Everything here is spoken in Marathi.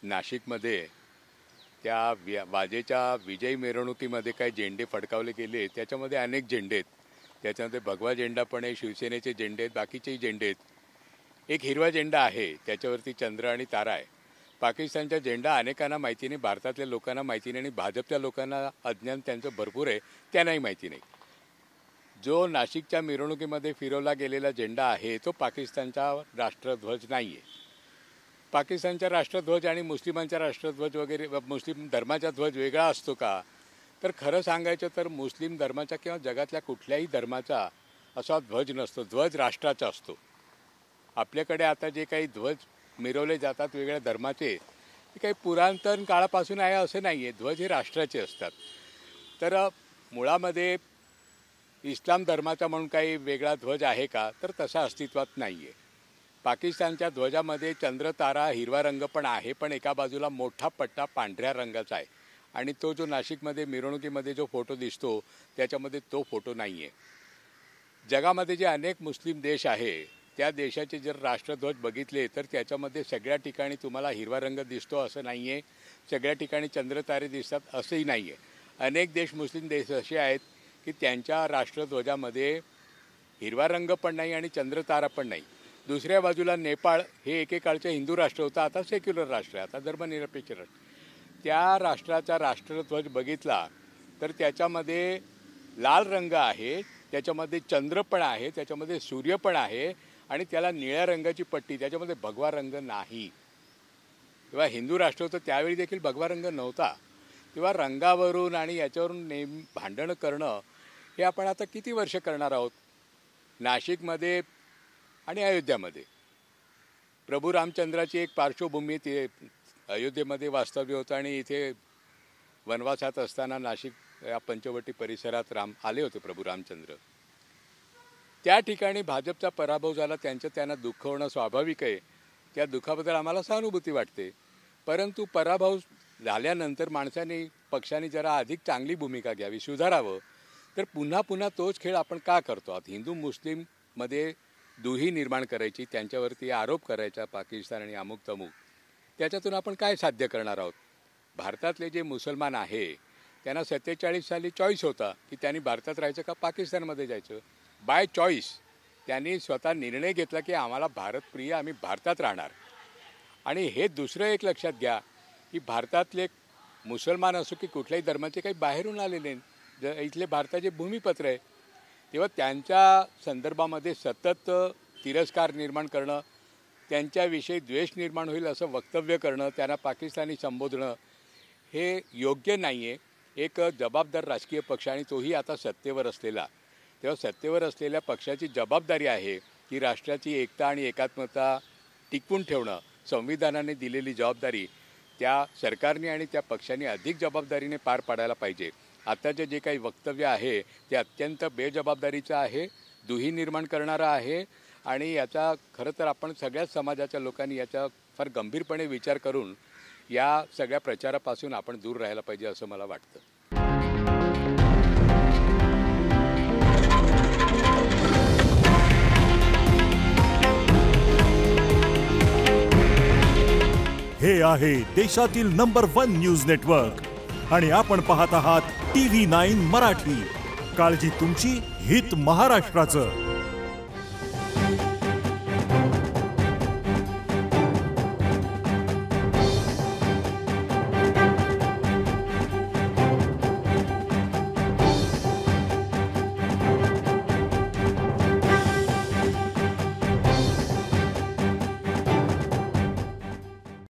नाशिकमध्ये त्या वाजेच्या विजयी मिरवणुकीमध्ये काही झेंडे फडकावले गेले, त्याच्यामध्ये अनेक झेंडे आहेत. त्याच्यामध्ये भगवा झेंडा पण आहे, शिवसेनेचे झेंडे आहेत, बाकीचेही झेंडे आहेत. एक हिरवा झेंडा आहे, त्याच्यावरती चंद्र आणि तारा आहे. पाकिस्तानचा झेंडा अनेकांना माहिती नाही, भारतातल्या लोकांना माहिती नाही आणि भाजपच्या लोकांना अज्ञान त्यांचं भरपूर आहे, त्यांनाही माहिती नाही. जो नाशिकच्या मिरवणुकीमध्ये फिरवला गेलेला झेंडा आहे तो पाकिस्तानचा राष्ट्रध्वज नाही आहे. पाकिस्तानचा राष्ट्रध्वज आणि मुस्लिमांचा राष्ट्रध्वज वगैरे मुस्लिम धर्माचा ध्वज वेगळा असतो का? तर खरं सांगायचं तर मुस्लिम धर्माचा किंवा जगातल्या कुठल्याही धर्माचा असा ध्वज नसतो. ध्वज राष्ट्राचा असतो. आपल्याकडे आता जे काही ध्वज मिरवले जातात वेगळ्या धर्माचे, ते काही पुरातन काळापासून आहे असं नाही आहे. ध्वज हे राष्ट्राचे असतात. तर मुळामध्ये इस्लाम धर्माचा म्हणून काही वेगळा ध्वज आहे का? तर तसा अस्तित्वात नाही आहे. पाकिस्तानच्या ध्वजामध्ये चंद्र तारा हिरवा रंग पण आहे, पण एका बाजूला मोठा पट्टा पांढऱ्या रंगाचा आहे आणि तो जो नाशिकमध्ये मिरवणुकीमध्ये जो फोटो दिसतो त्याच्यामध्ये तो फोटो नाही आहे. जगामध्ये जे अनेक मुस्लिम देश आहे त्या देशाचे जर राष्ट्रध्वज बघितले तर त्याच्यामध्ये सगळ्या ठिकाणी तुम्हाला हिरवा रंग दिसतो असं नाही आहे, सगळ्या ठिकाणी चंद्र तारे दिसतात असंही नाही आहे. अनेक देश मुस्लिम देश असे आहेत की त्यांच्या राष्ट्रध्वजामध्ये हिरवा रंग पण नाही आणि चंद्र तारा पण नाही. दुसऱ्या बाजूला नेपाळ हे एकेकाळचं हिंदू राष्ट्र होतं, आता सेक्युलर राष्ट्र आहे, आता धर्मनिरपेक्ष राष्ट्र. त्या राष्ट्राचा राष्ट्रध्वज बघितला तर त्याच्यामध्ये लाल रंग आहे, त्याच्यामध्ये चंद्र पण आहे, त्याच्यामध्ये सूर्य पण आहे आणि त्याला निळ्या रंगाची पट्टी, त्याच्यामध्ये भगवा रंग नाही. तेव्हा हिंदू राष्ट्र होतं त्यावेळी देखील भगवा रंग नव्हता. तेव्हा रंगावरून आणि याच्यावरून भांडणं करणं हे आपण आता किती वर्ष करणार आहोत? नाशिकमध्ये आणि अयोध्यामध्ये प्रभू रामचंद्राची एक पार्श्वभूमी ते अयोध्येमध्ये वास्तव्य होतं आणि इथे वनवासात असताना नाशिक या पंचवटी परिसरात आले होते प्रभू रामचंद्र. त्या ठिकाणी भाजपचा पराभव झाला, त्यांना दुःख होणं स्वाभाविक आहे. त्या दुःखाबद्दल आम्हाला सहानुभूती वाटते. परंतु पराभव झाल्यानंतर माणसाने पक्षाने जरा अधिक चांगली भूमिका घ्यावी, सुधारावं. तर पुन्हा पुन्हा तोच खेळ आपण का करतो आहोत? हिंदू मुस्लिममध्ये दुही निर्माण करायची, त्यांच्यावरती आरोप करायचा पाकिस्तान आणि अमुक तमुक, त्याच्यातून आपण काय साध्य करणार आहोत? भारतातले जे मुसलमान आहे त्यांना 47 साली चॉईस होता की त्यांनी भारतात राहायचं का पाकिस्तानमध्ये जायचं. बाय चॉईस त्यांनी स्वतः निर्णय घेतला की आम्हाला भारतप्रिय, आम्ही भारतात राहणार. आणि हे दुसरं एक लक्षात घ्या की भारतातले मुसलमान असो की कुठल्याही धर्माचे काही बाहेरून आलेले इथले भारताचे भूमिपत्र आहे. तेव्हा त्यांच्या संदर्भामध्ये सतत तिरस्कार निर्माण करणं, त्यांच्याविषयी द्वेष निर्माण होईल असं वक्तव्य करणं, त्यांना पाकिस्तानी संबोधणं हे योग्य नाही आहे. एक जबाबदार राजकीय पक्ष आणि तोही आता सत्तेवर असलेला, तेव्हा सत्तेवर असलेल्या पक्षाची जबाबदारी आहे की राष्ट्राची एकता आणि एकात्मता टिकवून ठेवणं. संविधानाने दिलेली जबाबदारी त्या सरकारने आणि त्या पक्षाने अधिक जबाबदारीने पार पाडायला पाहिजे. आताचे जे काही वक्तव्य आहे ते अत्यंत बेजबाबदारीचं आहे, दुही निर्माण करणारं आहे आणि याचा खरं तर आपण सगळ्याच समाजाच्या लोकांनी याचा फार गंभीरपणे विचार करून या सगळ्या प्रचारापासून आपण दूर राहायला पाहिजे असं मला वाटतं. हे आहे देशातील नंबर 1 न्यूज नेटवर्क आणि आपण पाहत आहात TV9 मराठी. काळजी तुमची, हित महाराष्ट्राचं.